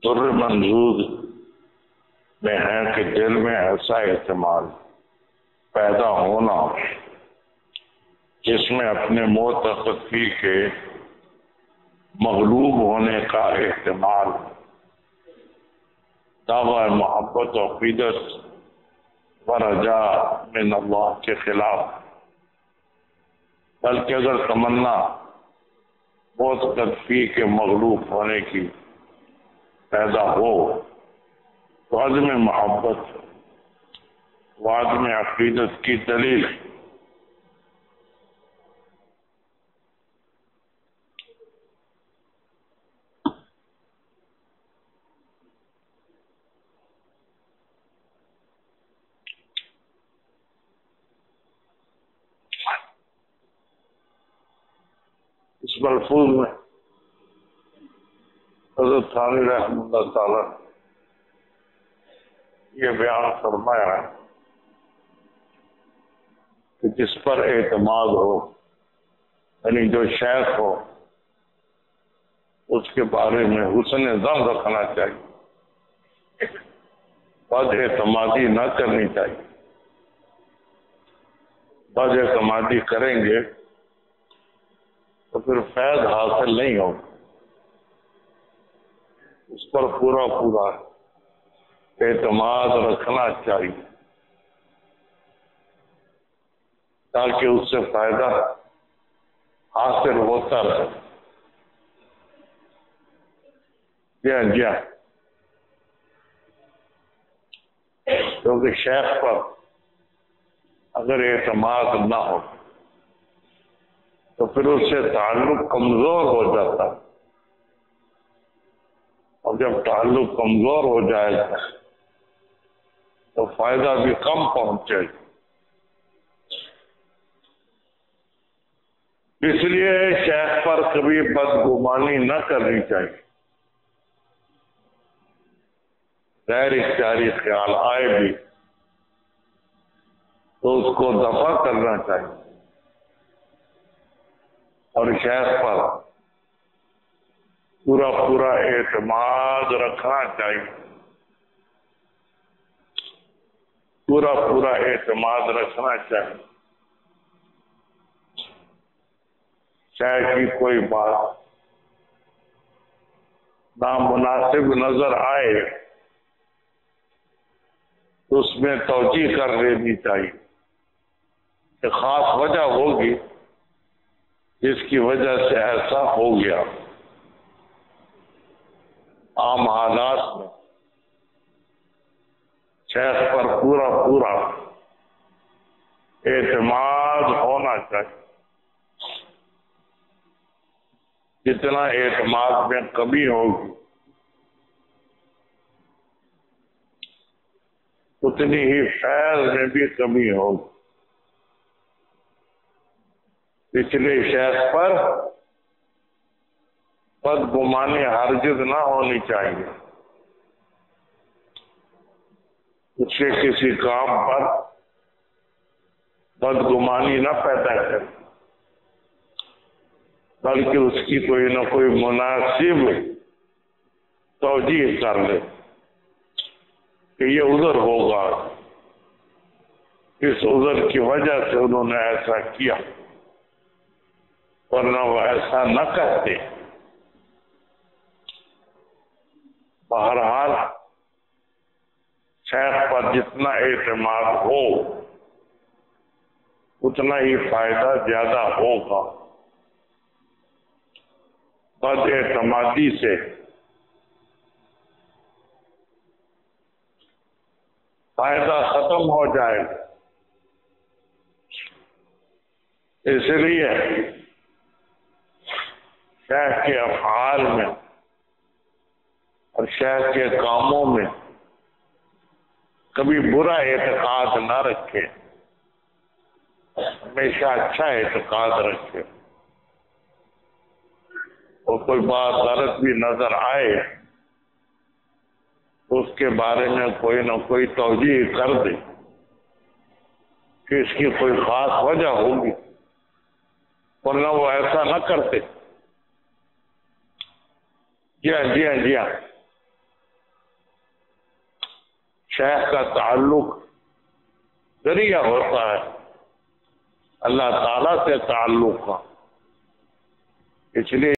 در منظور میں ہے کہ دل میں ایسا احتمال پیدا ہونا جس میں اپنے معتقدی کے مغلوب ہونے کا احتمال، دعوی محبت و عقیدت و رجا من اللہ کے خلاف، بلکہ اگر تمنا معتقدی کے مغلوب ہونے کی پیدا ہو تو عدم محبت و عدم عقیدت کی دلیل ہے۔ اس ملفوظ میں حضرت ثانی رحمہ اللہ تعالی یہ بیان فرمایا ہے کہ جس پر اعتماد ہو، یعنی جو شیخ ہو، اس کے بارے میں حسن ظن رکھنا چاہیے، بد اعتمادی نہ کرنی چاہیے۔ بد اعتمادی کریں گے تو پھر فیض حاصل نہیں ہوگا۔ اس پر پورا اعتماد رکھنا چاہیے تاکہ اس سے فائدہ حاصل ہوتا رہے۔ جی ہاں، کیونکہ شیخ پر اگر اعتماد نہ ہو تو پھر اس سے تعلق کمزور ہو جاتا، اور جب تعلق کمزور ہو جائے گا تو فائدہ بھی کم پہنچے گا۔ اس لیے شیخ پر کبھی بدگمانی نہ کرنی چاہیے۔ غیر اختیاری خیال آئے بھی تو اس کو دفع کرنا چاہیے، اور شیخ پر پورا اعتماد رکھنا چاہیے، پورا اعتماد رکھنا چاہیے۔ چاہے کہ کوئی بات نامناسب نظر آئے تو اس میں توجیہ کر لینی چاہیے کہ خاص وجہ ہوگی جس کی وجہ سے ایسا ہو گیا۔ عام حالات میں شیخ پر پورا اعتماد ہونا چاہیے۔ جتنا اعتماد میں کمی ہوگی اتنی ہی فیض میں بھی کمی ہوگی۔ پچھلے شیخ پر بدگمانی ہرگز نہ ہونی چاہیے، اس کے کسی کام پر بدگمانی نہ پیدا کرے، بلکہ اس کی کوئی نہ کوئی مناسب توجیہ کر لے کہ یہ عذر ہوگا، اس عذر کی وجہ سے انہوں نے ایسا کیا، ورنہ وہ ایسا نہ کرتے۔ بہرحال شیخ پر جتنا اعتماد ہو اتنا ہی فائدہ زیادہ ہوگا۔ بد اعتمادی سے فائدہ ختم ہو جائے گا۔ اس لیے شیخ کے افعال میں اور شیخ کے کاموں میں کبھی برا اعتقاد نہ رکھے، ہمیشہ اچھا اعتقاد رکھے۔ اور کوئی بات غلط بھی نظر آئے تو اس کے بارے میں کوئی نہ کوئی توجیہ کر دے کہ اس کی کوئی خاص وجہ ہوگی، ورنہ وہ ایسا نہ کرتے۔ جی ہاں جی ہاں جی ہاں، شیخ کا تعلق ذریعہ ہوتا ہے اللہ تعالیٰ سے تعلق کا، اس لیے